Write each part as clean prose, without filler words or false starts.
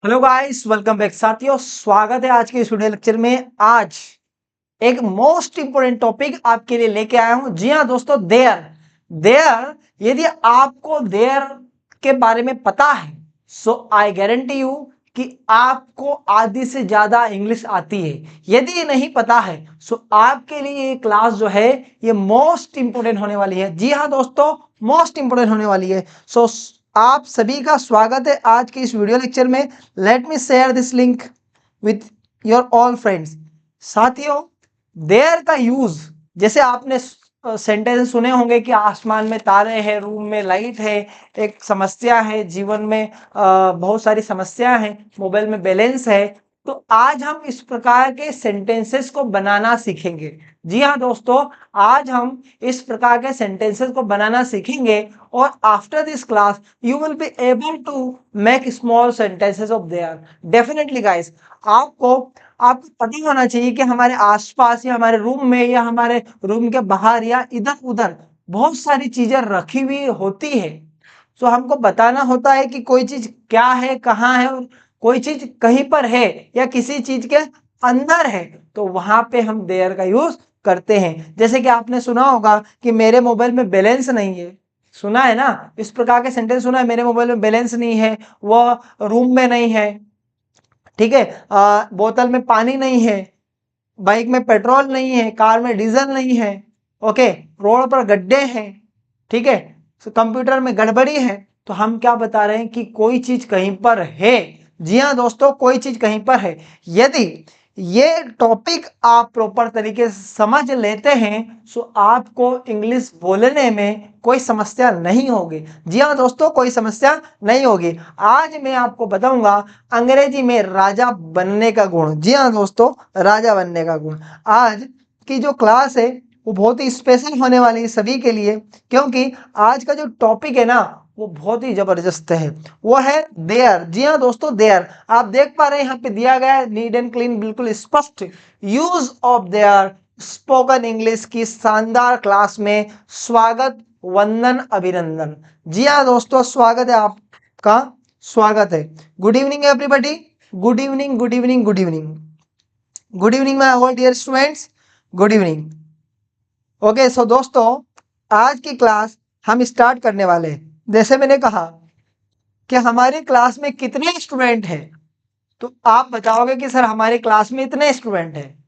Hello guys, welcome back साथियों। स्वागत है आज के इस वीडियो लेक्चर में। आज एक मोस्ट इंपोर्टेंट टॉपिक आपके लिए लेके आया हूं। जी हाँ दोस्तों, देयर देयर यदि आपको देयर के बारे में पता है सो आई गारंटी यू कि आपको आधी से ज्यादा इंग्लिश आती है। यदि नहीं पता है सो आपके लिए ये क्लास जो है ये मोस्ट इंपोर्टेंट होने वाली है। जी हाँ दोस्तों, मोस्ट इंपोर्टेंट होने वाली है। सो आप सभी का स्वागत है आज के इस वीडियो लेक्चर में। Let me share this link with your all friends. साथियों, देयर का यूज, जैसे आपने सेंटेंस सुने होंगे कि आसमान में तारे हैं, रूम में लाइट है, एक समस्या है जीवन में, बहुत सारी समस्याएं हैं, मोबाइल में बैलेंस है। तो आज हम इस प्रकार के सेंटेंसेस को बनाना सीखेंगे। जी हाँ दोस्तों, आज हम इस प्रकार के सेंटेंसेस को बनाना सीखेंगे और after this class you will be able to make small sentences of there. Definitely guys, आपको पता होना चाहिए कि हमारे आसपास या हमारे रूम में या हमारे रूम के बाहर या इधर उधर बहुत सारी चीजें रखी हुई होती है। सो हमको बताना होता है कि कोई चीज क्या है, कहाँ है, और कोई चीज कहीं पर है या किसी चीज के अंदर है, तो वहां पे हम देयर का यूज करते हैं। जैसे कि आपने सुना होगा कि मेरे मोबाइल में बैलेंस नहीं है। सुना है ना, इस प्रकार के सेंटेंस सुना है, मेरे मोबाइल में बैलेंस नहीं है, वह रूम में नहीं है। ठीक है, बोतल में पानी नहीं है, बाइक में पेट्रोल नहीं है, कार में डीजल नहीं है, ओके, रोड पर गड्ढे हैं, ठीक है, कंप्यूटर में गड़बड़ी है। तो हम क्या बता रहे हैं कि कोई चीज कहीं पर है। जी हाँ दोस्तों, कोई चीज कहीं पर है। यदि ये टॉपिक आप प्रॉपर तरीके से समझ लेते हैं तो आपको इंग्लिश बोलने में कोई समस्या नहीं होगी। जी हाँ दोस्तों, कोई समस्या नहीं होगी। आज मैं आपको बताऊंगा अंग्रेजी में राजा बनने का गुण। जी हाँ दोस्तों, राजा बनने का गुण। आज की जो क्लास है वो बहुत ही स्पेशल होने वाली है सभी के लिए, क्योंकि आज का जो टॉपिक है ना वो बहुत ही जबरदस्त है। वो है देयर। जी हाँ दोस्तों, देयर। आप देख पा रहे हैं यहाँ पे दिया गया है नीट एंड क्लीन, बिल्कुल स्पष्ट। Use of there spoken English की शानदार क्लास में स्वागत, वंदन, अभिनंदन। जी हाँ दोस्तों, स्वागत है आपका, स्वागत है। Good evening everybody, good evening, good evening, good evening, good evening my all dear students, good evening. Okay, so दोस्तों आज की क्लास हम स्टार्ट करने वाले हैं। जैसे मैंने कहा कि हमारी क्लास में कितने स्टूडेंट हैं, तो आप बताओगे कि सर हमारी क्लास में इतने स्टूडेंट हैं,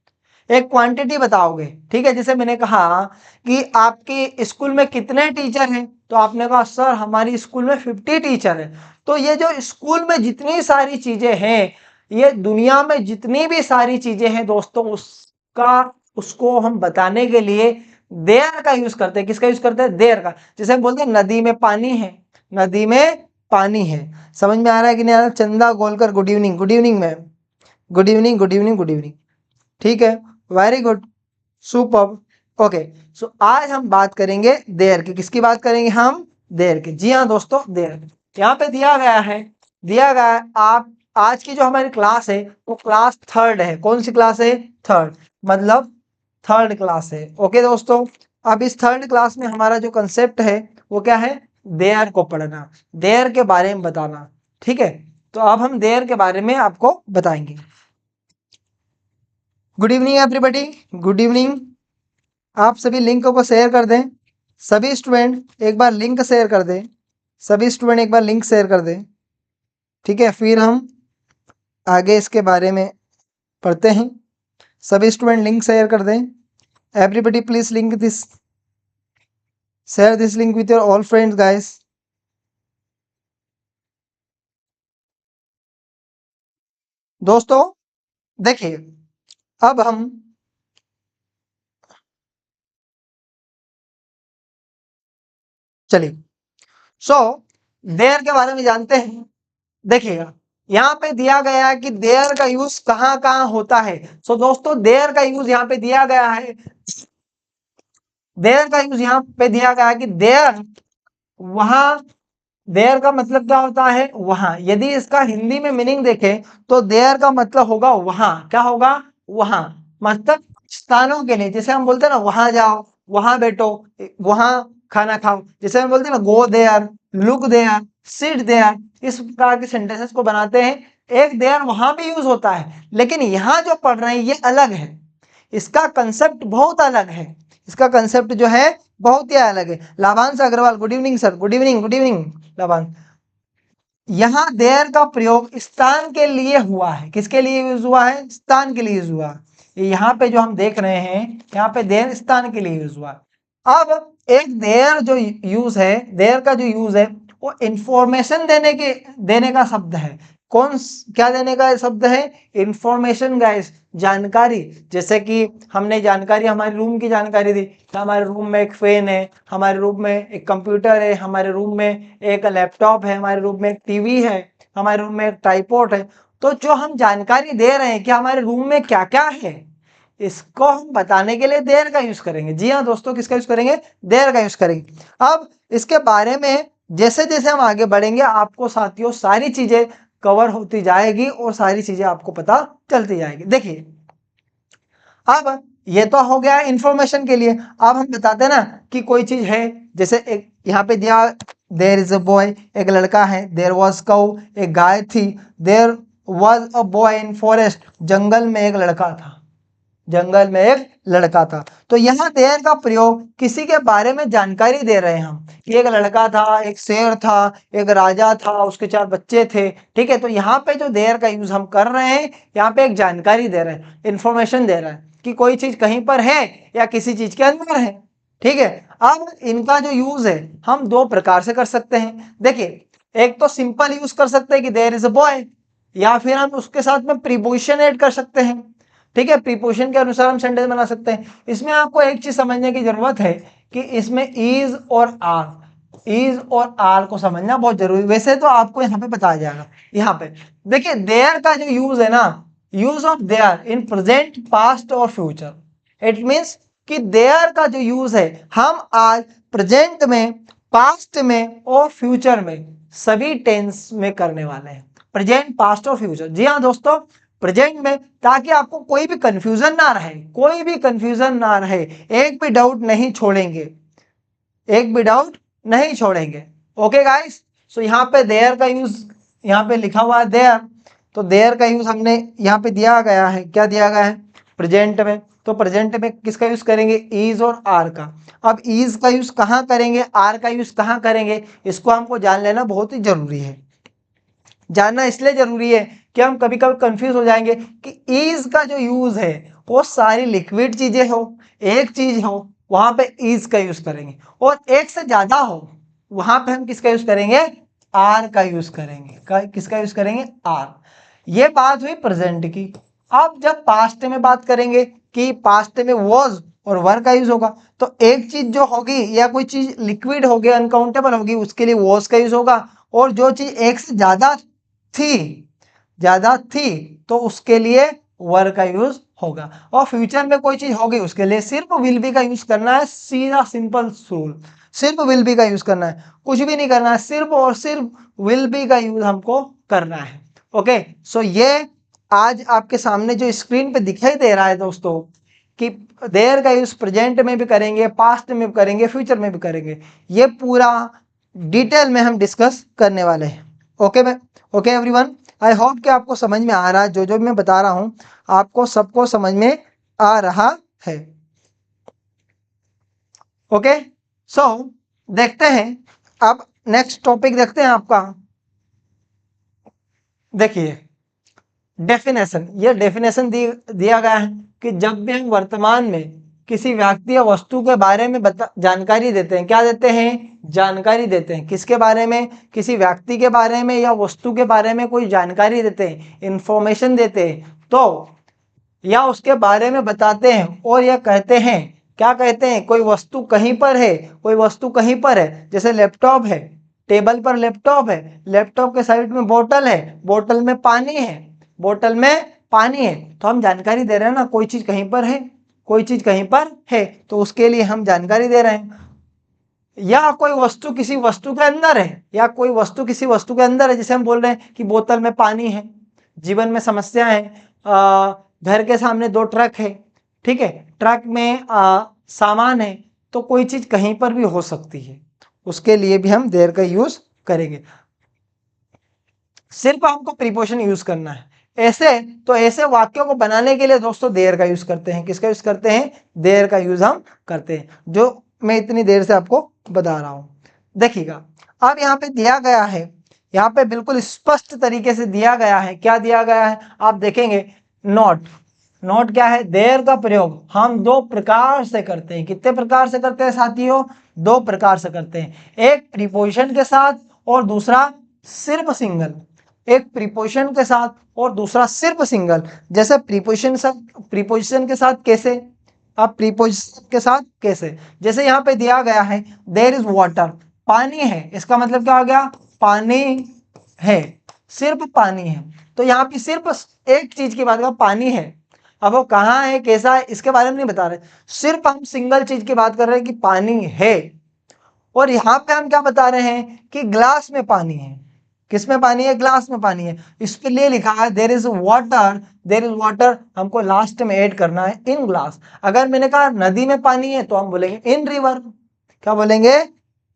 एक क्वांटिटी बताओगे। ठीक है, जैसे मैंने कहा कि आपके स्कूल में कितने टीचर हैं, तो आपने कहा सर हमारी स्कूल में 50 टीचर हैं। तो ये जो स्कूल में जितनी सारी चीजें हैं, ये दुनिया में जितनी भी सारी चीजें हैं दोस्तों, उसको हम बताने के लिए देयर का यूज करते हैं। किसका यूज करते हैं? देयर का। जैसे हम बोलते हैं नदी में पानी है, नदी में पानी है। समझ में आ रहा है कि नहीं आ रहा? Chanda Golkar good evening, good evening ma'am, good evening, good evening, good evening. ठीक है, very good, super. Okay, so आज हम बात करेंगे देयर की। किसकी बात करेंगे हम? देयर की। जी हाँ दोस्तों, देयर। यहाँ पे दिया गया है, दिया गया है आप आज की जो हमारी क्लास है वो क्लास थर्ड है। कौन सी क्लास है? थर्ड, मतलब थर्ड क्लास है। ओके दोस्तों, अब इस थर्ड क्लास में हमारा जो कंसेप्ट है वो क्या है? देयर को पढ़ना, देयर के बारे में बताना। ठीक है, तो अब हम देयर के बारे में आपको बताएंगे। Good evening everybody, good evening. आप सभी लिंक को शेयर कर दें। सभी स्टूडेंट एक बार लिंक शेयर कर दें। सभी स्टूडेंट एक बार लिंक शेयर कर दें। ठीक है, फिर हम आगे इसके बारे में पढ़ते हैं। सभी स्टूडेंट लिंक शेयर कर दें। Everybody please link this, share this link with your all friends guys. दोस्तों देखिए, अब हम चलिए सो देयर के बारे में जानते हैं। देखिएगा, यहाँ पे दिया गया है कि देयर का यूज कहाँ कहाँ होता है। सो दोस्तों देयर का यूज यहाँ पे दिया गया है, देयर का यूज यहाँ पे दिया गया है कि देयर, वहां। देयर का मतलब क्या होता है? वहां। यदि इसका हिंदी में मीनिंग देखें तो देयर का मतलब होगा वहां। क्या होगा? वहां। मतलब स्थानों के लिए, जैसे हम बोलते हैं ना वहां जाओ, वहां बैठो, वहां खाना खाओ। जैसे हम बोलते हैं ना go there, look there, sit there, इस प्रकार के सेंटेंसेस को बनाते हैं। एक देयर वहां भी यूज होता है, लेकिन यहां जो पढ़ रहे हैं ये अलग है, इसका कंसेप्ट बहुत अलग है, इसका कंसेप्ट जो है बहुत ही अलग है। Labhansh Agarwal, good evening sir, good evening, good evening Labhansh. यहां देयर का प्रयोग स्थान के लिए हुआ है, किसके लिए यूज हुआ है, स्थान के लिए यूज हुआ। यहाँ पे जो हम देख रहे हैं, यहाँ पे देयर स्थान के लिए यूज हुआ। अब एक देयर जो यूज है, देयर का जो यूज है वो इंफॉर्मेशन देने का शब्द है। क्या देने का शब्द है, इंफॉर्मेशन गाइस, जानकारी। जैसे कि हमने जानकारी, हमारे रूम की जानकारी दी, तो हमारे रूम में एक फैन है, हमारे रूम में एक कंप्यूटर है, हमारे रूम में एक लैपटॉप है, हमारे रूम में एक टीवी है, हमारे रूम में एक ट्राइपॉड है। तो जो हम जानकारी दे रहे हैं कि हमारे रूम में क्या क्या है, इसको हम बताने के लिए देयर का यूज करेंगे। जी हाँ दोस्तों, किसका यूज करेंगे, देयर का यूज करेंगे। अब इसके बारे में जैसे जैसे हम आगे बढ़ेंगे, आपको साथियों सारी चीजें कवर होती जाएगी और सारी चीजें आपको पता चलती जाएगी। देखिए, अब ये तो हो गया इंफॉर्मेशन के लिए। अब हम बताते हैं ना कि कोई चीज है, जैसे एक यहाँ पे दिया, देयर इज अ बॉय, एक लड़का है, देयर वॉज काउ, एक गाय थी, there was a boy in forest, जंगल में एक लड़का था, जंगल में एक लड़का था। तो यहाँ देयर का प्रयोग किसी के बारे में जानकारी दे रहे हैं हम, कि एक लड़का था, एक शेर था, एक राजा था, उसके 4 बच्चे थे। ठीक है, तो यहाँ पे जो देयर का यूज हम कर रहे हैं, यहाँ पे एक जानकारी दे रहे हैं, इंफॉर्मेशन दे रहा है कि कोई चीज कहीं पर है या किसी चीज के अंदर है। ठीक है, अब इनका जो यूज है हम 2 प्रकार से कर सकते हैं। देखिए, एक तो सिंपल यूज कर सकते हैं कि देयर इज अ बॉय, या फिर हम उसके साथ में प्रीपोजिशन ऐड कर सकते हैं। ठीक है, प्रीपोजिशन के अनुसार हम सेंटेंस बना सकते हैं। इसमें आपको एक चीज समझने की जरूरत है कि इसमें इज और आर को समझना बहुत जरूरी। वैसे तो आपको यहाँ पे बताया जाएगा। यहाँ पे देखिए, देयर का जो यूज है ना, use of there in present, past और फ्यूचर, इट मीन्स कि देयर का जो यूज है हम आज प्रेजेंट में, पास्ट में और फ्यूचर में सभी टेंस में करने वाले हैं। प्रेजेंट, पास्ट और फ्यूचर। जी हाँ दोस्तों, प्रेजेंट में, ताकि आपको कोई भी कंफ्यूजन ना रहे, कोई भी कंफ्यूजन ना रहे, एक भी डाउट नहीं छोड़ेंगे, एक भी डाउट नहीं छोड़ेंगे। ओके गाइस, सो यहाँ पे देयर का यूज यहाँ पे लिखा हुआ है देयर, तो देयर का यूज हमने यहाँ पे दिया गया है, क्या दिया गया है, प्रेजेंट में। तो प्रेजेंट में किसका यूज करेंगे, इज और आर का। अब इज का यूज कहाँ करेंगे, आर का यूज कहाँ करेंगे, इसको हमको जान लेना बहुत ही जरूरी है। जानना इसलिए जरूरी है कि हम कभी कभी कंफ्यूज हो जाएंगे कि इज का जो यूज है वो सारी लिक्विड चीजें हो, एक चीज हो, वहां पे इज का यूज करेंगे, और एक से ज्यादा हो, वहां पे हम किसका यूज करेंगे, आर का यूज करेंगे। किसका यूज करेंगे, आर। ये बात हुई प्रेजेंट की। अब जब पास्ट में बात करेंगे कि पास्ट में वॉज और वर का यूज होगा, तो एक चीज जो होगी या कोई चीज लिक्विड होगी, अनकाउंटेबल होगी, उसके लिए वॉज का यूज होगा। और जो चीज एक से ज्यादा थी तो उसके लिए वर का यूज होगा। और फ्यूचर में कोई चीज होगी उसके लिए सिर्फ विल बी का यूज करना है। सीधा सिंपल रूल, सिर्फ विल बी का यूज करना है, कुछ भी नहीं करना है, सिर्फ और सिर्फ विल बी का यूज हमको करना है। ओके, सो ये आज आपके सामने जो स्क्रीन पे दिखाई दे रहा है दोस्तों, कि देयर का यूज प्रेजेंट में भी करेंगे, पास्ट में भी करेंगे, फ्यूचर में भी करेंगे, ये पूरा डिटेल में हम डिस्कस करने वाले हैं। Okay okay everyone, I hope कि आपको समझ में आ रहा है, जो जो मैं बता रहा हूं आपको सबको समझ में आ रहा है। ओके, सो देखते हैं, अब नेक्स्ट टॉपिक देखते हैं आपका। देखिए, डेफिनेशन, ये डेफिनेशन दिया गया है कि जब भी हम वर्तमान में किसी व्यक्ति या वस्तु के बारे में जानकारी देते हैं, क्या देते हैं, जानकारी देते हैं। किसके बारे में, किसी व्यक्ति के बारे में या वस्तु के बारे में कोई जानकारी देते हैं, इंफॉर्मेशन देते हैं, तो या उसके बारे में बताते हैं और यह कहते हैं, क्या कहते हैं, कोई वस्तु कहीं पर है, कोई वस्तु कहीं पर है। जैसे लैपटॉप है, टेबल पर लैपटॉप है, लैपटॉप के साइड में बोतल है, बोतल में पानी है, बोतल में पानी है, तो हम जानकारी दे रहे हैं ना, कोई चीज कहीं पर है, कोई चीज कहीं पर है, तो उसके लिए हम जानकारी दे रहे हैं। या कोई वस्तु किसी वस्तु के अंदर है, या कोई वस्तु किसी वस्तु के अंदर है, जैसे हम बोल रहे हैं कि बोतल में पानी है, जीवन में समस्या है, घर के सामने 2 ट्रक है, ठीक है, ट्रक में सामान है, तो कोई चीज कहीं पर भी हो सकती है, उसके लिए भी हम देयर का यूज करेंगे। सिर्फ हमको प्रीपोजिशन यूज करना है। ऐसे वाक्यों को बनाने के लिए दोस्तों देयर का यूज करते हैं। किसका यूज करते हैं? देयर का यूज हम करते हैं, जो मैं इतनी देर से आपको बता रहा हूं। देखिएगा, अब यहाँ पे दिया गया है, यहाँ पे बिल्कुल स्पष्ट तरीके से दिया गया है। क्या दिया गया है आप देखेंगे? नॉट। नॉट क्या है? देयर का प्रयोग हम दो प्रकार से करते हैं। कितने प्रकार से करते हैं साथियों? दो प्रकार से करते हैं। एक प्रीपोजिशन के साथ और दूसरा सिर्फ सिंगल। एक प्रीपोजिशन के साथ और दूसरा सिर्फ सिंगल। जैसे प्रीपोजिशन के साथ कैसे? अब प्रीपोजिशन के साथ कैसे? जैसे यहाँ पे दिया गया है देयर इज वाटर, पानी है, इसका मतलब क्या हो गया? पानी है, सिर्फ पानी है। तो यहाँ पे सिर्फ एक चीज की बात कर, पानी है। अब वो कहाँ है, कैसा है, इसके बारे में नहीं बता रहे, सिर्फ हम सिंगल चीज की बात कर रहे हैं कि पानी है। और यहाँ पे हम क्या बता रहे हैं कि ग्लास में पानी है। किसमें पानी है? ग्लास में पानी है। इसके लिए लिखा है there is water. There is water हमको लास्ट में ऐड करना है इन ग्लास। अगर मैंने कहा नदी में पानी है तो हम बोलेंगे इन रिवर। क्या बोलेंगे?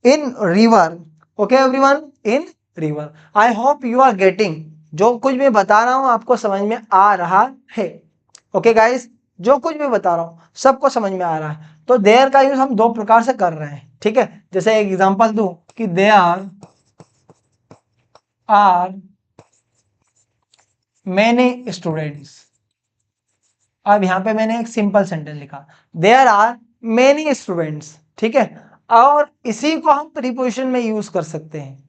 In river. Okay everyone, in river. I hope you are getting. जो कुछ मैं बता रहा हूं आपको समझ में आ रहा है। ओके गाइस, जो कुछ भी बता रहा हूं सबको समझ में आ रहा है। तो देयर का यूज हम दो प्रकार से कर रहे हैं, ठीक है। जैसे एक एग्जांपल दूं कि देयर आर मेनी स्टूडेंट्स। अब यहां पे मैंने एक सिंपल सेंटेंस लिखा, देयर आर मेनी स्टूडेंट्स, ठीक है। और इसी को हम प्रीपोजिशन में यूज कर सकते हैं।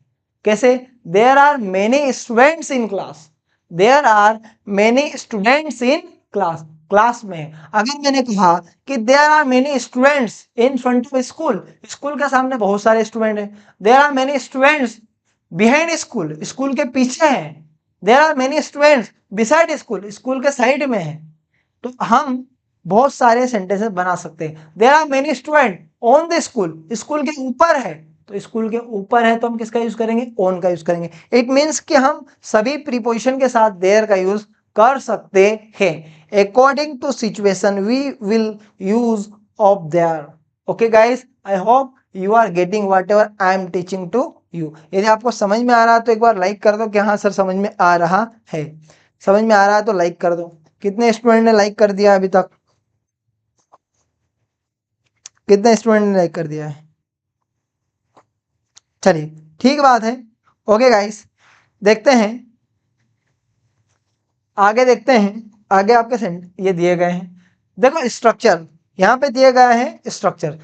कैसे? There are many students in class. There are many students in class. Class में अगर मैंने कहा कि there are many students in front of school, school के सामने बहुत सारे स्टूडेंट हैं। There are many students behind school, school के पीछे हैं। There are many students beside school, school के साइड में है। तो हम बहुत सारे सेंटेंसेस बना सकते हैं। There are many student on the school, school के ऊपर है। तो स्कूल के ऊपर है तो हम किसका यूज करेंगे? ऑन का यूज करेंगे। इट मीन्स कि हम सभी प्रीपोजिशन के साथ देयर का यूज कर सकते हैं। According to situation we will use of there. Okay guys, I hope you are getting whatever I am teaching to you. यदि आपको समझ में आ रहा है तो एक बार लाइक कर दो कि हाँ सर समझ में आ रहा है। समझ में आ रहा है तो लाइक कर दो। कितने स्टूडेंट ने लाइक कर दिया अभी तक? कितने स्टूडेंट ने लाइक कर दिया है? चलिए ठीक बात है। ओके गाइस, देखते हैं आगे, देखते हैं आगे। आपके ये दिए गए हैं, देखो स्ट्रक्चर यहाँ पे दिए गए हैं। स्ट्रक्चर,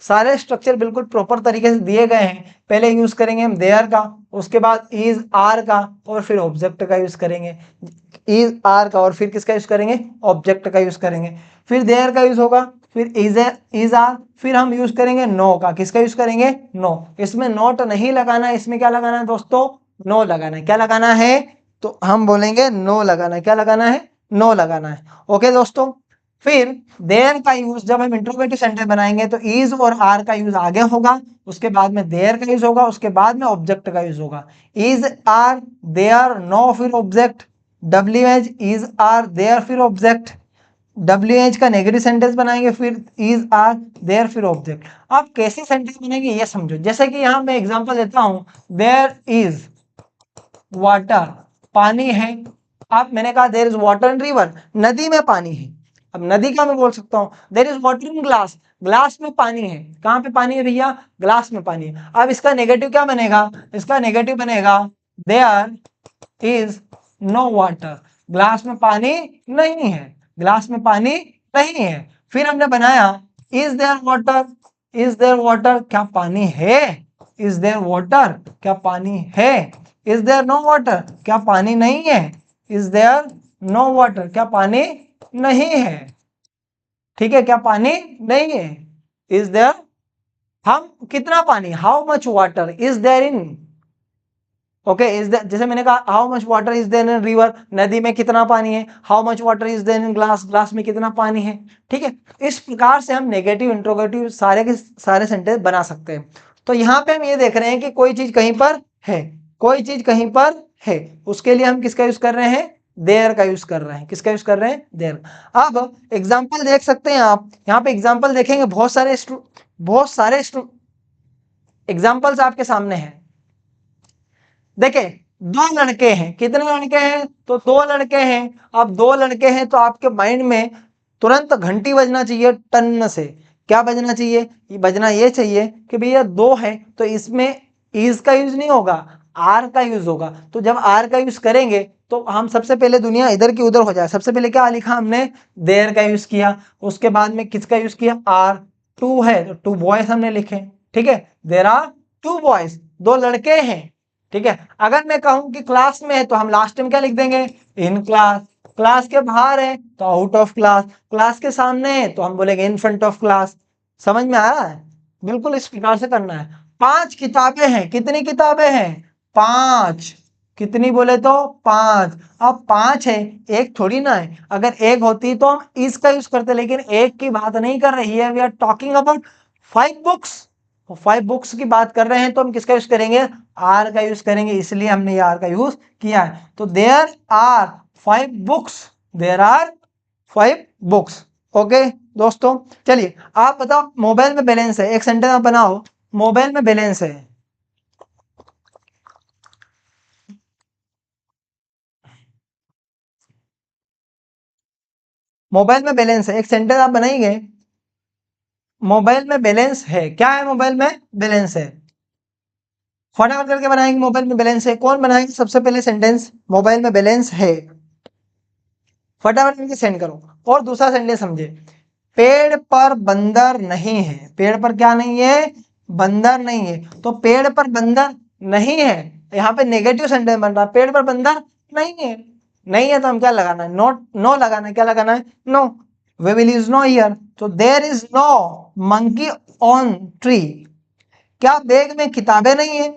सारे स्ट्रक्चर बिल्कुल प्रॉपर तरीके से दिए गए हैं। पहले यूज करेंगे हम देयर का, उसके बाद इज आर का, और फिर ऑब्जेक्ट का यूज करेंगे। इज आर का और फिर किसका यूज करेंगे? ऑब्जेक्ट का यूज करेंगे। फिर देयर का यूज होगा, फिर इज आर, फिर हम यूज करेंगे नो का। किसका यूज करेंगे? नो। इसमें नॉट नहीं लगाना है, इसमें क्या लगाना है दोस्तों? नो लगाना है। क्या लगाना है? तो हम बोलेंगे नो लगाना है। क्या लगाना है? नो लगाना है। ओके दोस्तों, फिर देयर का यूज जब हम इंट्रोगेटिव सेंटेंस बनाएंगे तो इज और आर का यूज आगे होगा, उसके बाद में देयर का यूज होगा, उसके बाद में ऑब्जेक्ट का यूज होगा। इज आर देयर नो फिर object, W H is are there फिर ऑब्जेक्ट, डब्ल्यू एच का नेगेटिव सेंटेंस बनाएंगे, फिर इज आर देयर फिर ऑब्जेक्ट। अब कैसे सेंटेंस बनेंगे ये समझो। जैसे कि यहां मैं एग्जांपल देता हूं, देयर इज वाटर, पानी है। अब मैंने कहा there is water in river, नदी में पानी है। अब नदी का मैं बोल सकता हूं there is water in glass, glass में पानी है। कहां पे पानी है भैया? ग्लास में पानी है। अब इसका नेगेटिव क्या बनेगा? इसका नेगेटिव बनेगा there is no water, glass में पानी नहीं है, ग्लास में पानी नहीं है। फिर हमने बनाया is there water, is there water, क्या पानी है? इज देयर वाटर, क्या पानी है? इज देयर नो वाटर, क्या पानी नहीं है? इज देयर नो वाटर, क्या पानी नहीं है? ठीक है, क्या पानी नहीं है? इज देयर, हम कितना पानी, how much water is there in, okay is there, जैसे मैंने कहा how much water is there in river, नदी में कितना पानी है। How much water is there in glass, glass में कितना पानी है। ठीक है, इस प्रकार से हम नेगेटिव इंट्रोगेटिव सारे के सारे सेंटेंस बना सकते हैं। तो यहाँ पे हम ये देख रहे हैं कि कोई चीज कहीं पर है, कोई चीज कहीं पर है, उसके लिए हम किसका यूज कर रहे हैं? देयर का यूज कर रहे हैं। किसका यूज कर रहे हैं? देयर। अब एग्जाम्पल देख सकते हैं आप, यहाँ पे एग्जाम्पल देखेंगे, बहुत सारे एग्जाम्पल्स आपके सामने हैं। देखें, दो लड़के हैं। कितने लड़के हैं? तो दो लड़के हैं। अब दो लड़के हैं तो आपके माइंड में तुरंत घंटी बजना चाहिए, टन से। क्या बजना चाहिए? ये बजना ये चाहिए कि भैया दो है तो इसमें इज का यूज नहीं होगा, आर का यूज होगा। तो जब आर का यूज करेंगे तो हम सबसे पहले दुनिया इधर की उधर हो जाए। सबसे पहले क्या लिखा हमने? देयर का यूज किया। उसके बाद में किसका यूज किया? आर। टू है तो टू बॉयज हमने लिखे। ठीक है, देयर आर टू बॉयज, दो लड़के हैं। ठीक है, अगर मैं कहूं कि क्लास में है तो हम लास्ट में क्या लिख देंगे? इन क्लास। क्लास के बाहर है तो आउट ऑफ क्लास। क्लास के सामने है तो हम बोलेंगे इन फ्रंट ऑफ क्लास। समझ में आ रहा है? बिल्कुल इस प्रकार से करना है। पांच किताबें हैं। कितनी किताबें हैं? पांच। कितनी बोले तो? पांच। अब पांच है, एक थोड़ी ना है। अगर एक होती तो हम इसका यूज करते, लेकिन एक की बात नहीं कर रही है। We are talking about 5 books. 5 books की बात कर रहे हैं तो हम किसका यूज करेंगे? आर का यूज करेंगे, इसलिए हमने ये आर का यूज किया है। तो there are 5 books. There are 5 books. Okay दोस्तों, चलिए आप बताओ, मोबाइल में बैलेंस है, एक सेंटेंस आप बनाओ। मोबाइल में बैलेंस है। मोबाइल में बैलेंस है, एक सेंटेंस आप बनाएंगे। मोबाइल में बैलेंस है। क्या है? मोबाइल में बैलेंस है। फटाफट करके बनाएंगे। मोबाइल में बैलेंस है, कौन बनाएंगे सबसे पहले सेंटेंस? मोबाइल में बैलेंस है। फटाफट करके सेंड करो। और दूसरा सेंटेंस समझे। पेड़ पर बंदर नहीं है। पेड़ पर क्या नहीं है? बंदर नहीं है। तो पेड़ पर बंदर नहीं है, यहाँ पे नेगेटिव सेंटेंस बन रहा है। पेड़ पर बंदर नहीं है। नहीं है तो हम क्या लगाना है? नोट, नो लगाना है। क्या लगाना है? No. We will use no here. तो there is no monkey on tree. क्या बैग में किताबें नहीं है?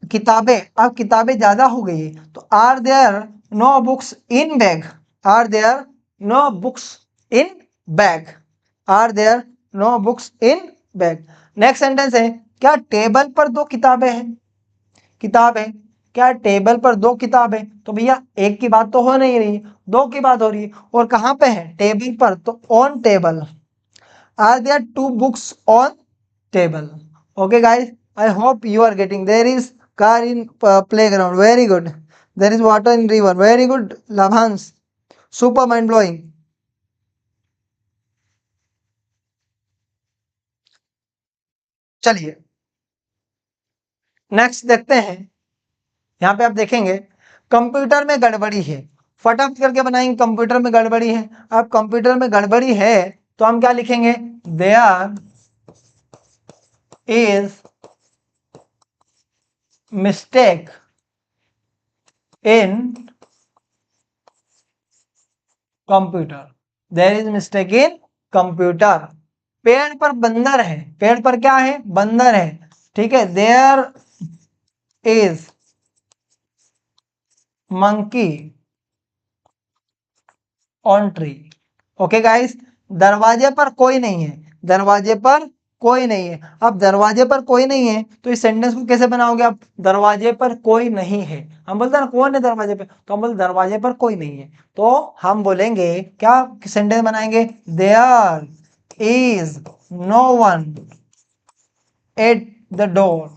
किताबें, अब किताबें ज्यादा हो गई है तो are there no books in bag. Are there no books in bag. Are there no books in bag. Next sentence है, क्या टेबल पर दो किताबें हैं? किताब है। क्या टेबल पर दो किताबें? तो भैया एक की बात तो हो नहीं रही, दो की बात हो रही है। और कहां पे है? टेबल पर, तो on table. Are there 2 books on table? Okay guys, I hope you are getting. There is car in playground, very good. There is water in river, very good Labhans, super mind blowing. चलिए next देखते हैं। यहाँ पे आप देखेंगे computer में गड़बड़ी है। फटाफट करके बनाएंगे। कंप्यूटर में गड़बड़ी है। अब कंप्यूटर में गड़बड़ी है तो हम क्या लिखेंगे? There is mistake in computer. There is mistake in computer. पेड़ पर बंदर है। पेड़ पर क्या है? बंदर है। ठीक है, there is monkey on tree. Okay guys, दरवाजे पर कोई नहीं है। दरवाजे पर कोई नहीं है। अब दरवाजे पर कोई नहीं है तो इस सेंटेंस को कैसे बनाओगे आप? दरवाजे पर कोई नहीं है, हम बोलते हैं ना कौन है दरवाजे पे, तो हम बोलते दरवाजे पर कोई नहीं है। तो हम बोलेंगे क्या सेंटेंस बनाएंगे? There is no one at the door.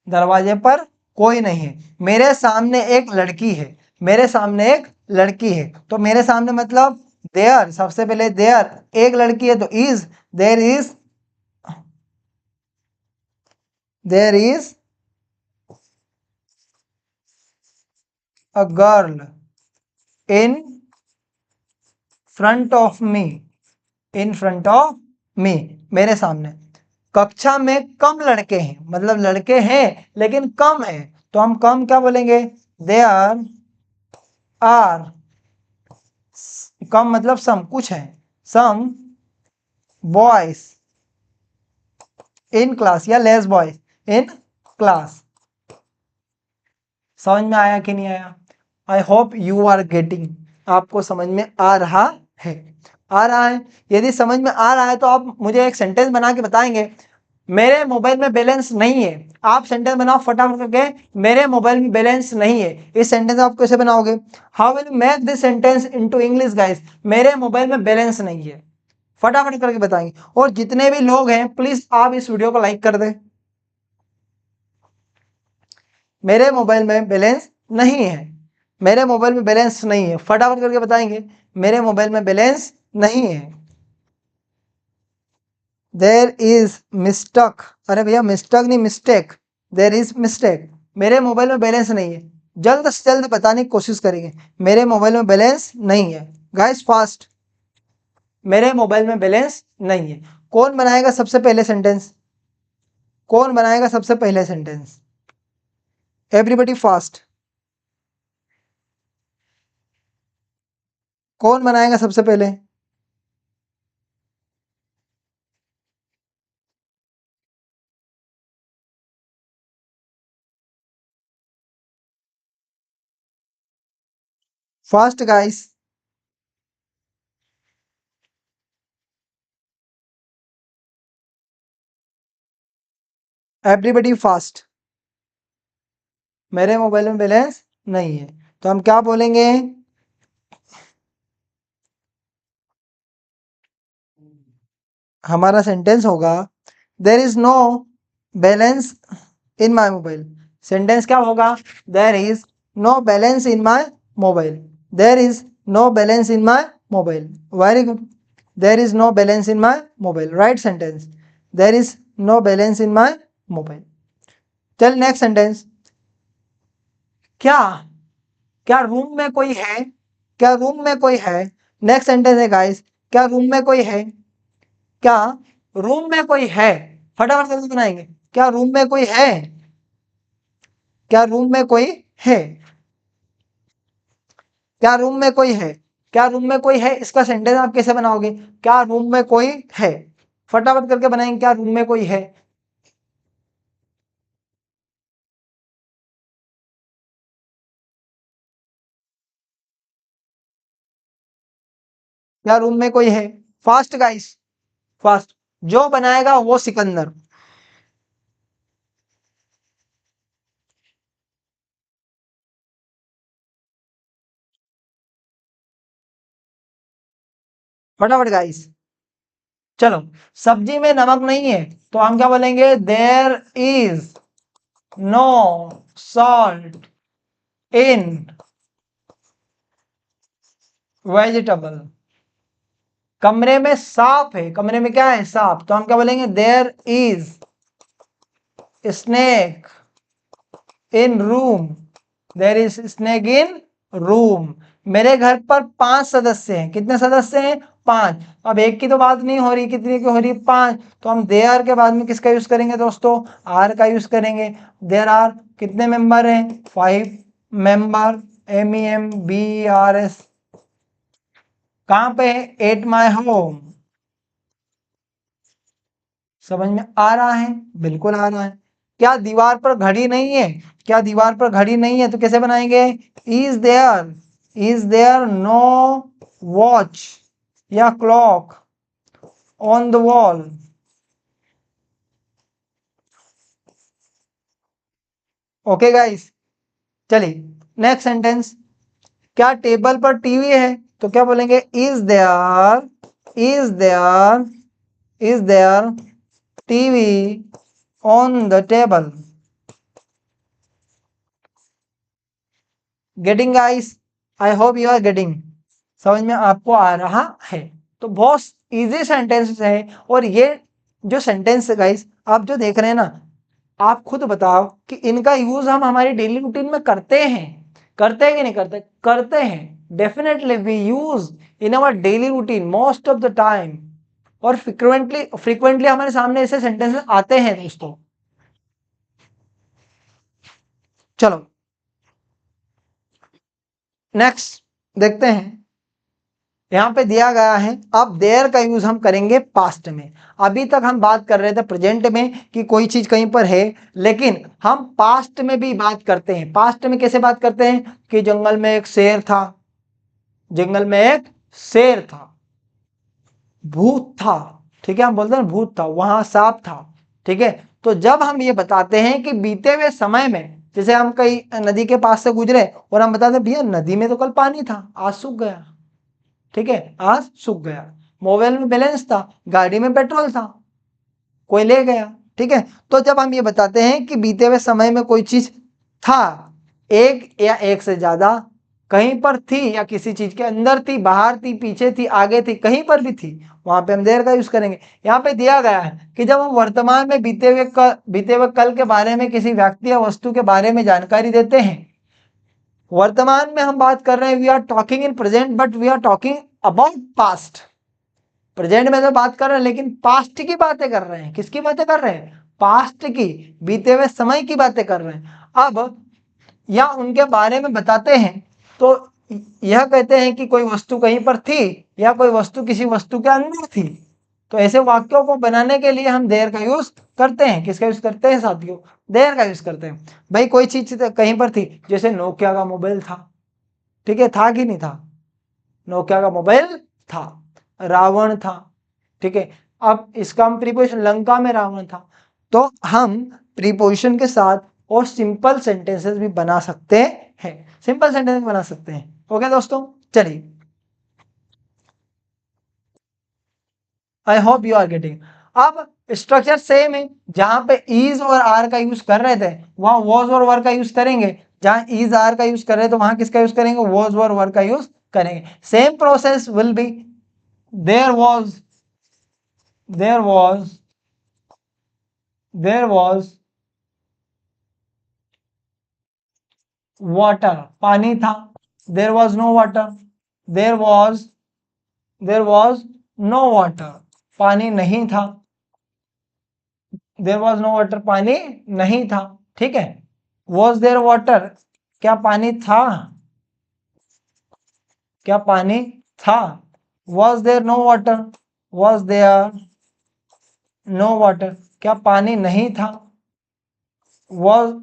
दरवाजे पर कोई नहीं है। मेरे सामने एक लड़की है। मेरे सामने एक लड़की है। तो मेरे सामने मतलब देयर, सबसे पहले देयर, एक लड़की है तो is, there is, there is a girl in front of me. In front of me, मेरे सामने। कक्षा में कम लड़के हैं, मतलब लड़के हैं लेकिन कम है। तो हम कम क्या बोलेंगे? देयर आर, कम मतलब सम, कुछ है, सम बॉयज इन क्लास, या लेस बॉयज इन क्लास। समझ में आया कि नहीं आया? I hope you are getting. आपको समझ में आ रहा है? आ रहा है? यदि समझ में आ रहा है तो आप मुझे एक सेंटेंस बना के बताएंगे। मेरे मोबाइल में बैलेंस नहीं है। आप सेंटेंस बनाओ फटाफट करके, मेरे मोबाइल में बैलेंस नहीं है। इस सेंटेंस आप कैसे बनाओगे? How will you make this sentence into English guys? मेरे मोबाइल में बैलेंस नहीं है, फटाफट करके बताएंगे। और जितने भी लोग हैं प्लीज आप इस वीडियो को लाइक कर दें। मेरे मोबाइल में बैलेंस नहीं है, मेरे मोबाइल में बैलेंस नहीं है, फटाफट करके बताएंगे, मेरे मोबाइल में बैलेंस नहीं है। देयर इज मिस्टेक, अरे भैया मिस्टेक नहीं मिस्टेक, देयर इज मिस्टेक, मेरे मोबाइल में बैलेंस नहीं है। जल्द से जल्द बताने की कोशिश करेंगे, मेरे मोबाइल में बैलेंस नहीं है। गाइस फास्ट, मेरे मोबाइल में बैलेंस नहीं है। कौन बनाएगा सबसे पहले सेंटेंस, कौन बनाएगा सबसे पहले सेंटेंस? एवरीबडी फास्ट, कौन बनाएगा सबसे पहले? फास्ट गाइस, एवरीबडी फास्ट, मेरे मोबाइल में बैलेंस नहीं है। तो हम क्या बोलेंगे? हमारा सेंटेंस होगा there is no balance in my mobile. Sentence क्या होगा? There is no balance in my mobile, there is no balance in my mobile. Very good, there is no balance in my mobile, right sentence, there is no balance in my mobile. चल next sentence, क्या क्या room में कोई है, क्या room में कोई है? नेक्स्ट सेंटेंस है गाइस, क्या रूम में कोई है, क्या रूम में कोई है? फटाफट से बनाएंगे, क्या रूम में कोई है, क्या रूम में कोई है, क्या रूम में कोई है, क्या रूम में कोई है? इसका सेंटेंस आप कैसे बनाओगे? क्या रूम में कोई है, फटाफट करके बनाएंगे, क्या रूम में कोई है? क्या रूम में कोई है? फास्ट गाइस, फास्ट, जो बनाएगा वो सिकंदर। फटाफट गाइस, चलो। सब्जी में नमक नहीं है तो हम क्या बोलेंगे? There is no salt in vegetable. कमरे में सांप है, कमरे में क्या है? सांप, तो हम क्या बोलेंगे? There is snake in room, there is snake in room. मेरे घर पर 5 सदस्य हैं, कितने सदस्य हैं? 5। अब एक की तो बात नहीं हो रही, कितनी की हो रही? 5। तो हम देयर के बाद में किसका यूज करेंगे दोस्तों? आर का यूज करेंगे। देयर आर कितने मेंबर हैं? 5 मेंबर, MEMBERS। कहां पे है? At my home. समझ में आ रहा है? बिल्कुल आ रहा है। क्या दीवार पर घड़ी नहीं है? क्या दीवार पर घड़ी नहीं है तो कैसे बनाएंगे? इज देयर नो वॉच या clock on the wall. Okay guys, चलिए नेक्स्ट सेंटेंस, क्या टेबल पर टीवी है तो क्या बोलेंगे? Is there TV on the table. Getting guys? I hope you are getting, समझ में आपको आ रहा है? तो बहुत इजी सेंटेंस है। और ये जो सेंटेंस है गाइस आप जो देख रहे हैं ना, आप खुद बताओ कि इनका यूज हम हमारी डेली रूटीन में करते हैं, करते हैं कि नहीं करते? करते हैं, definitely we use in our daily routine most of the time. और फ्रिक्वेंटली फ्रिक्वेंटली हमारे सामने ऐसे सेंटेंसेस आते हैं दोस्तों। चलो नेक्स्ट देखते हैं, यहां पे दिया गया है, अब देयर का यूज हम करेंगे पास्ट में। अभी तक हम बात कर रहे थे प्रेजेंट में कि कोई चीज कहीं पर है, लेकिन हम पास्ट में भी बात करते हैं। पास्ट में कैसे बात करते हैं? कि जंगल में एक शेर था, जंगल में एक शेर था, भूत था, ठीक है, हम बोलते हैं भूत था, वहां सांप था, ठीक है। तो जब हम ये बताते हैं कि बीते हुए समय में, जैसे हम कहीं नदी के पास से गुजरे और हम बताते हैं भैया नदी में तो कल पानी था, आज सूख गया, ठीक है, आज सूख गया। मोबाइल में बैलेंस था, गाड़ी में पेट्रोल था, कोई ले गया, ठीक है। तो जब हम ये बताते हैं कि बीते हुए समय में कोई चीज था, एक या एक से ज्यादा, कहीं पर थी या किसी चीज के अंदर थी, बाहर थी, पीछे थी, आगे थी, कहीं पर भी थी, वहां पे हम देयर का यूज करेंगे। यहाँ पे दिया गया है कि जब हम वर्तमान में बीते हुए कल के बारे में किसी व्यक्ति या वस्तु के बारे में जानकारी देते हैं। वर्तमान में हम बात कर रहे हैं, we are talking in present but we are talking about past. Present में तो बात कर रहे हैं लेकिन पास्ट की बातें कर रहे हैं। किसकी बातें कर रहे हैं? पास्ट की, बीते हुए समय की बातें कर रहे हैं। अब या उनके बारे में बताते हैं तो यह कहते हैं कि कोई वस्तु कहीं पर थी या कोई वस्तु किसी वस्तु के अंदर थी। तो ऐसे वाक्यों को बनाने के लिए हम देयर का यूज करते हैं। किसका यूज करते हैं साथियों? देयर का यूज करते हैं। भाई कोई चीज कहीं पर थी, जैसे नोकिया का मोबाइल था, ठीक है, था कि नहीं था? नोकिया का मोबाइल था। रावण था, ठीक है। अब इसका हम प्रीपोजिशन, लंका में रावण था। तो हम प्रीपोजिशन के साथ और सिंपल सेंटेंसेस भी बना सकते हैं। सिंपल सेंटेंस बना सकते हैं। ओके दोस्तों, चलिए, I hope you are getting. अब स्ट्रक्चर सेम है, जहां पे इज और आर का यूज कर रहे थे वहां वॉज और वर का यूज करेंगे। जहां इज आर का यूज कर रहे थे तो वहां किसका यूज करेंगे? वॉज और वर का यूज करेंगे। Same process will be, there was, there was, there was water, पानी था। There was no water, there was, there was no water, पानी नहीं था। देयर वॉज नो वाटर, पानी नहीं था, ठीक है। वॉज देयर वाटर, क्या पानी था? क्या पानी था? Was there no water, was there no water, क्या पानी नहीं था? Was,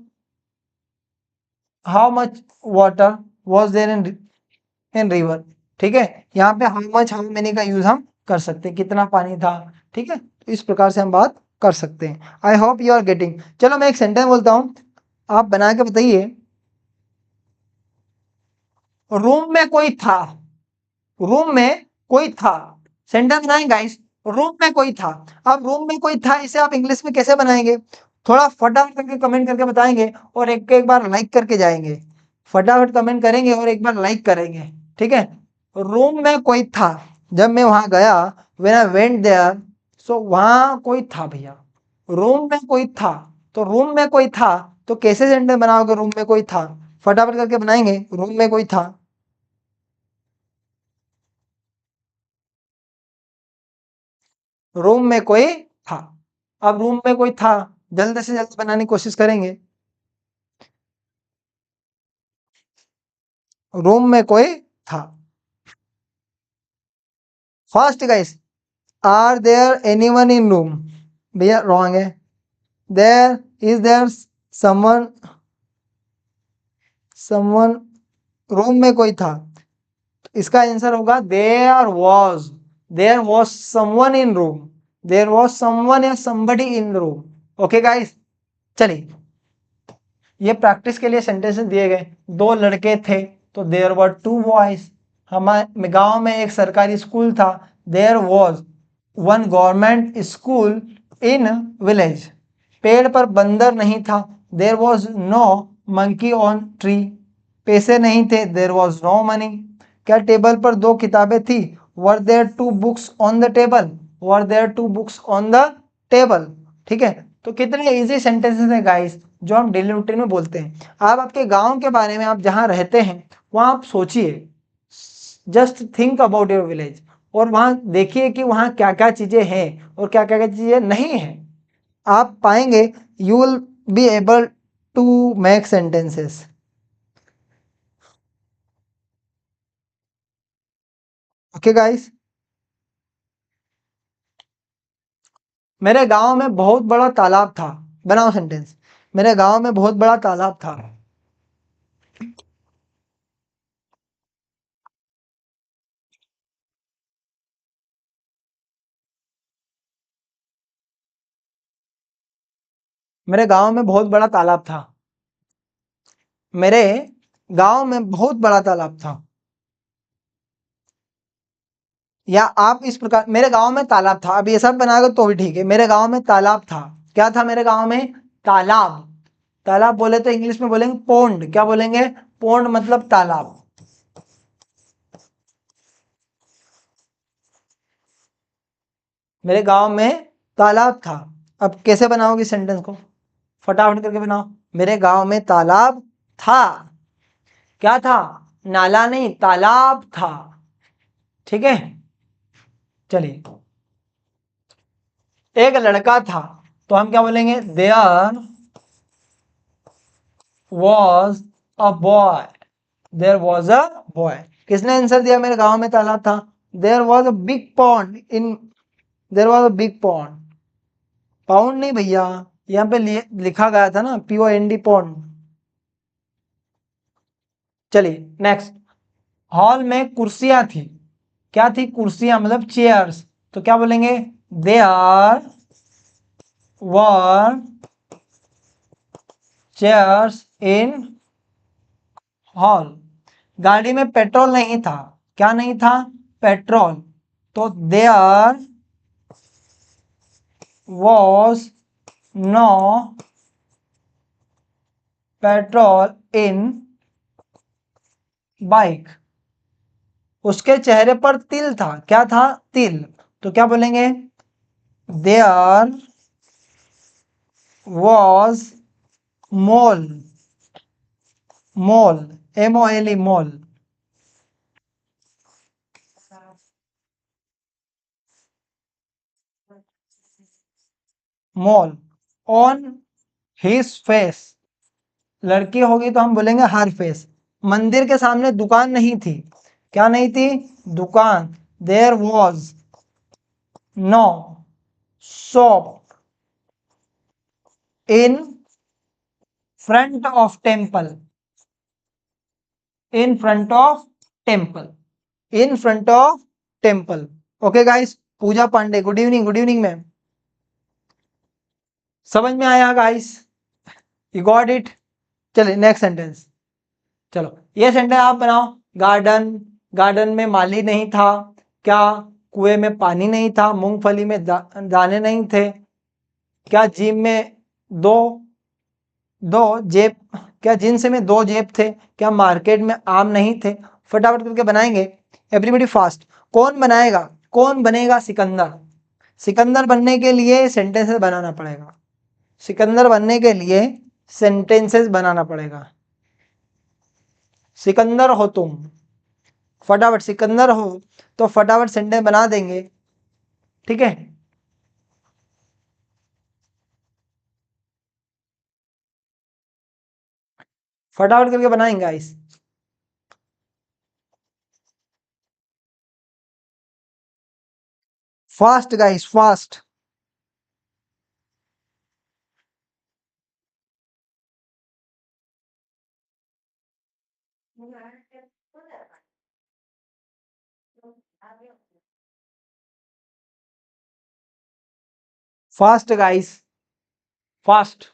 how much water was there in river, ठीक है। यहाँ पे हाउ मच, हाउ मेनी का यूज हम कर सकते हैं, कितना पानी था, ठीक है। तो इस प्रकार से हम बात कर सकते हैं। I hope you are getting. चलो मैं एक सेंटेंस बोलता हूं, आप बना के बताइए। रूम में कोई था, रूम में कोई था, सेंटेंस बनाएंगे गाइस। रूम में कोई था। अब रूम में कोई था, इसे आप इंग्लिश में कैसे बनाएंगे? थोड़ा फटाफट करके कमेंट करके बताएंगे और एक बार लाइक करके जाएंगे। फटाफट कमेंट करेंगे और एक बार लाइक करेंगे, ठीक है। रूम में कोई था, जब मैं वहां गया, व्हेन आई वेंट देयर, सो वहां कोई था भैया। रूम में कोई था, तो रूम में कोई था, तो कैसे सेंटेंस बनाओगे? रूम में कोई था, फटाफट करके बनाएंगे। रूम में कोई था, रूम में कोई था। अब रूम में कोई था, जल्द से जल्द बनाने की कोशिश करेंगे। रूम में कोई था। First guys, are there anyone in room? भैया रॉन्ग है। There, is there someone, someone, room में कोई था, इसका आंसर होगा there was someone in room, there was someone या somebody in room. Okay guys, चलिए, ये प्रैक्टिस के लिए सेंटेंसेस दिए गए। दो लड़के थे, तो देयर वर टू बॉयज। हमारे गांव में एक सरकारी स्कूल था, there was one government school in village. पेड़ पर बंदर नहीं था, there was no monkey on tree. पैसे नहीं थे, देयर वॉज नो मनी। क्या टेबल पर दो किताबें थी? Were there two books on the table, were there two books on the table, ठीक है। तो कितने इजी सेंटेंसेस हैं गाइस, जो हम डेली रूटीन में बोलते हैं। आप आपके गांव के बारे में, आप जहां रहते हैं वहां आप सोचिए, just think about your village, और वहां देखिए कि वहां क्या क्या चीजें हैं और क्या क्या चीजें नहीं है। आप पाएंगे, you will be able to make sentences. Okay guys, मेरे गांव में बहुत बड़ा तालाब था। बनाओ सेंटेंस, मेरे गांव में बहुत बड़ा तालाब था। मेरे गांव में बहुत बड़ा तालाब था। मेरे गांव में बहुत बड़ा तालाब था। या आप इस प्रकार, मेरे गांव में तालाब था, अब ये सब बनाएगा तो भी ठीक है। मेरे गांव में तालाब था, क्या था मेरे गांव में? तालाब। तालाब बोले तो इंग्लिश में बोलेंगे पोंड। क्या बोलेंगे? पोंड मतलब तालाब। मेरे गांव में तालाब था। अब कैसे बनाओगे सेंटेंस को? फटाफट करके बनाओ। मेरे गांव में तालाब था। क्या था? नाला नहीं, तालाब था। ठीक है, चलिए। एक लड़का था, तो हम क्या बोलेंगे? There was a boy. There was a boy. किसने आंसर दिया? मेरे गांव में तालाब था। There was a big pond in, there was a big pond. Pound नहीं भैया, यहाँ पे लिखा गया था ना POND, पॉन्ड। चलिए नेक्स्ट। हॉल में कुर्सियां थी। क्या थी? कुर्सियां मतलब चेयर्स। तो क्या बोलेंगे? There were chairs in hall. गाड़ी में पेट्रोल नहीं था। क्या नहीं था? पेट्रोल। तो there was no petrol in bike. उसके चेहरे पर तिल था। क्या था? तिल। तो क्या बोलेंगे? There was mole. Mole, MOLE, mole. Mole on his face. लड़की होगी तो हम बोलेंगे हर फेस। मंदिर के सामने दुकान नहीं थी। क्या नहीं थी? दुकान। There was no shop in front of temple. In front of temple. In front of temple. Okay guys. Puja Pandey, good evening. Good evening ma'am. समझ में आया गाइस? You got it? चलिए नेक्स्ट सेंटेंस। चलो ये सेंटेंस आप बनाओ। गार्डन, गार्डन में माली नहीं था। क्या? कुएं में पानी नहीं था। मूंगफली में दाने नहीं थे। क्या जिम में दो दो जेब, क्या जींस में दो जेब थे? क्या मार्केट में आम नहीं थे? फटाफट करके बनाएंगे। Everybody fast. कौन बनाएगा? कौन बनेगा सिकंदर? सिकंदर बनने के लिए सेंटेंसेस बनाना पड़ेगा। सिकंदर बनने के लिए सेंटेंसेस बनाना पड़ेगा। सिकंदर हो तुम, फटाफट सिकंदर हो तो फटाफट सेंटेंस बना देंगे। ठीक है, फटाफट करके बनाएंगे guys. Fast guys, fast. Fast guys, fast.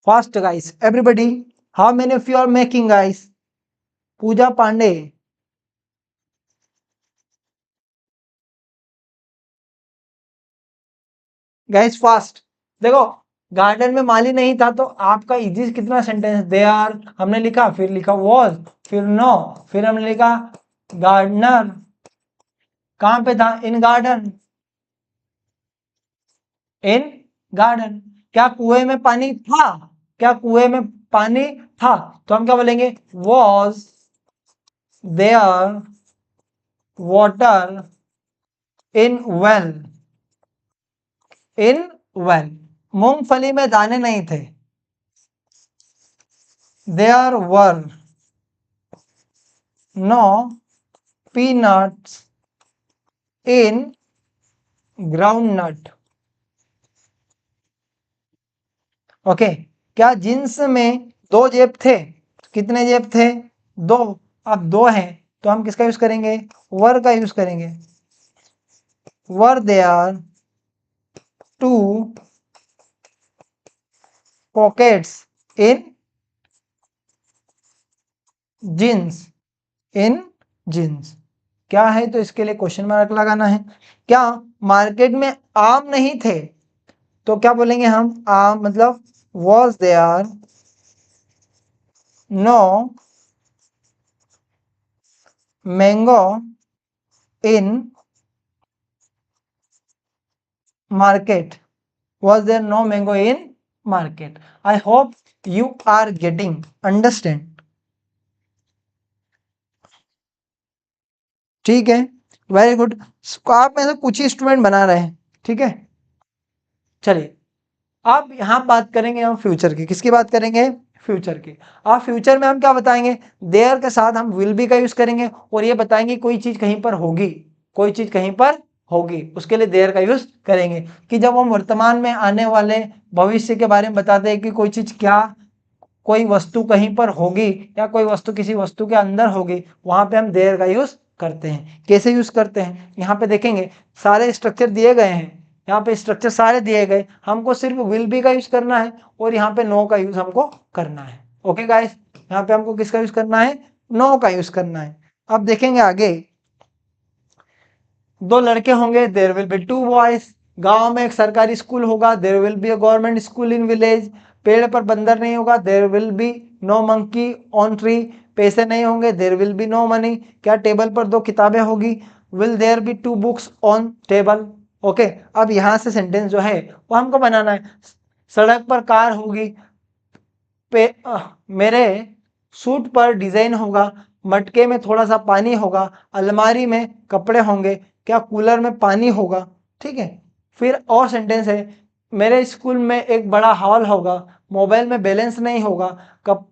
Fast guys everybody. How many of you are making guys? Puja Pandey, guys fast. देखो, गार्डन में माली नहीं था तो आपका इजी कितना सेंटेंस? दे आर हमने लिखा, फिर लिखा वॉज, फिर नो, फिर हमने लिखा गार्डनर। कहां पे था? इन गार्डन। इन गार्डन। क्या कुएं में पानी था? क्या कुएं में पानी था? तो हम क्या बोलेंगे? Was there water in well. In well. मूंगफली में दाने नहीं थे। There were no peanuts in groundnut. Okay. क्या जींस में 2 जेब थे, कितने जेब थे? 2। अब 2 हैं तो हम किसका यूज करेंगे? वर का यूज करेंगे। Were there 2 pockets in jeans, in jeans. क्या है? तो इसके लिए क्वेश्चन मार्क लगाना है। क्या मार्केट में आम नहीं थे? तो क्या बोलेंगे हम? आम मतलब was there no mango in market, was there no mango in market? I hope you are getting understand. ठीक है, वेरी गुड। आप में से कुछ ही स्टूडेंट बना रहे हैं, ठीक है। चलिए अब यहाँ बात करेंगे हम फ्यूचर की। किसकी बात करेंगे? फ्यूचर की। अब फ्यूचर में हम क्या बताएंगे? देयर के साथ हम विल बी का यूज करेंगे और ये बताएंगे कोई चीज कहीं पर होगी, कोई चीज कहीं पर होगी, उसके लिए देयर का यूज करेंगे। कि जब हम वर्तमान में आने वाले भविष्य के बारे में बताते हैं कि कोई चीज क्या, कोई वस्तु कहीं पर होगी या कोई वस्तु किसी वस्तु के अंदर होगी, वहां पे हम देयर का यूज करते हैं। कैसे यूज करते हैं? यहाँ पे देखेंगे सारे स्ट्रक्चर दिए गए हैं, यहाँ पे स्ट्रक्चर सारे दिए गए, हमको सिर्फ विल बी का यूज करना है और यहाँ पे नो का यूज हमको करना है। ओके गाइस, यहाँ पे हमको किसका यूज करना है? नो का यूज करना है। अब देखेंगे आगे, 2 लड़के होंगे, देयर विल बी 2 बॉयज। गांव में एक सरकारी स्कूल होगा, there will be a government school in village. पेड़ पर बंदर नहीं होगा, there will be no monkey on tree. पैसे नहीं होंगे, there will be no money. क्या टेबल पर 2 किताबें होगी? Will there be 2 books on table. Okay, अब यहां से सेंटेंस जो है वो हमको बनाना है। सड़क पर कार होगी, मेरे सूट पर डिजाइन होगा, मटके में थोड़ा सा पानी होगा, अलमारी में कपड़े होंगे, क्या कूलर में पानी होगा? ठीक है। फिर और सेंटेंस है, मेरे स्कूल में एक बड़ा हॉल होगा, मोबाइल में बैलेंस नहीं होगा, कप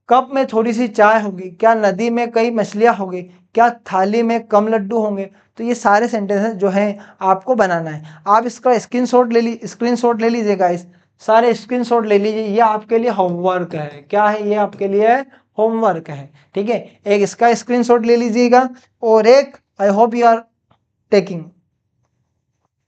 कप में थोड़ी सी चाय होगी, क्या नदी में कई मछलियां होगी, क्या थाली में कम लड्डू होंगे? तो ये सारे सेंटेंसेस जो हैं आपको बनाना है। आप इसका स्क्रीनशॉट ले लीजिएगा, इस सारे स्क्रीनशॉट ले लीजिए। ये आपके लिए होमवर्क है। क्या है? ये आपके लिए होमवर्क है, ठीक है। एक इसका स्क्रीनशॉट ले लीजिएगा और एक I hope you are taking,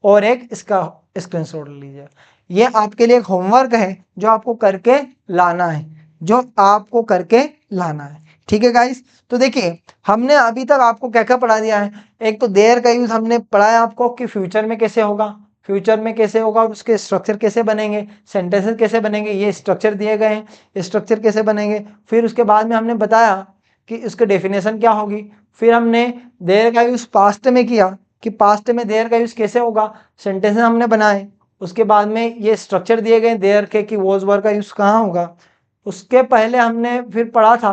और एक इसका स्क्रीनशॉट ले लीजिए। ये आपके लिए एक होमवर्क है जो आपको करके लाना है, जो आपको करके लाना है, ठीक है गाइस। तो देखिए हमने अभी तक आपको क्या क्या पढ़ा दिया है। एक तो देयर का यूज हमने पढ़ा है आपको कि फ्यूचर में कैसे होगा, फ्यूचर में कैसे होगा और उसके स्ट्रक्चर कैसे बनेंगे, सेंटेंसेस कैसे बनेंगे, ये स्ट्रक्चर दिए गए हैं, स्ट्रक्चर कैसे बनेंगे। फिर उसके बाद में हमने बताया कि उसके डेफिनेशन क्या होगी। फिर हमने देयर का यूज पास्ट में किया कि पास्ट में देयर का यूज कैसे होगा, सेंटेंसेस हमने बनाए। उसके बाद में ये स्ट्रक्चर दिए गए देयर के कि वॉज वर का यूज कहाँ होगा। उसके पहले हमने फिर पढ़ा था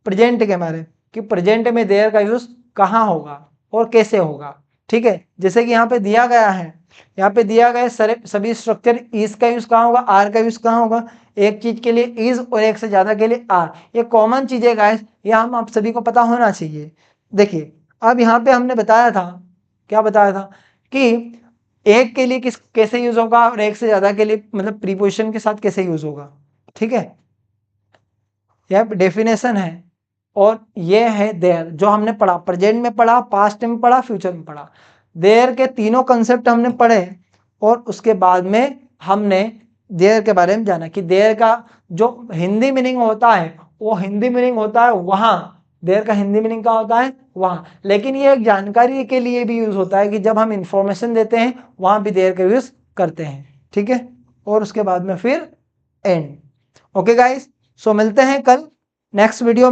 प्रेजेंट के बारे कि प्रेजेंट में देयर का यूज कहाँ होगा और कैसे होगा, ठीक है। जैसे कि यहाँ पे दिया गया है, यहाँ पे दिया गया सभी स्ट्रक्चर, इज का यूज कहाँ होगा, आर का यूज कहाँ होगा। एक चीज के लिए इज और एक से ज्यादा के लिए आर, ये कॉमन चीज है गाइस, ये हम आप सभी को पता होना चाहिए। देखिए अब यहाँ पे हमने बताया था, क्या बताया था कि एक के लिए किस कैसे यूज होगा और एक से ज्यादा के लिए मतलब प्रीपोजिशन के साथ कैसे यूज होगा, ठीक है। यह डेफिनेशन है और ये है देयर जो हमने पढ़ा, प्रेजेंट में पढ़ा, पास्ट में पढ़ा, फ्यूचर में पढ़ा। देयर के तीनों कंसेप्ट हमने पढ़े और उसके बाद में हमने देयर के बारे में जाना कि देयर का जो हिंदी मीनिंग होता है वो हिंदी मीनिंग होता है वहां, देयर का हिंदी मीनिंग क्या होता है वहां। लेकिन ये एक जानकारी के लिए भी यूज होता है कि जब हम इंफॉर्मेशन देते हैं वहां भी देयर का यूज करते हैं, ठीक है। और उसके बाद में फिर एंड। ओके गाइस, सो मिलते हैं कल नेक्स्ट वीडियो।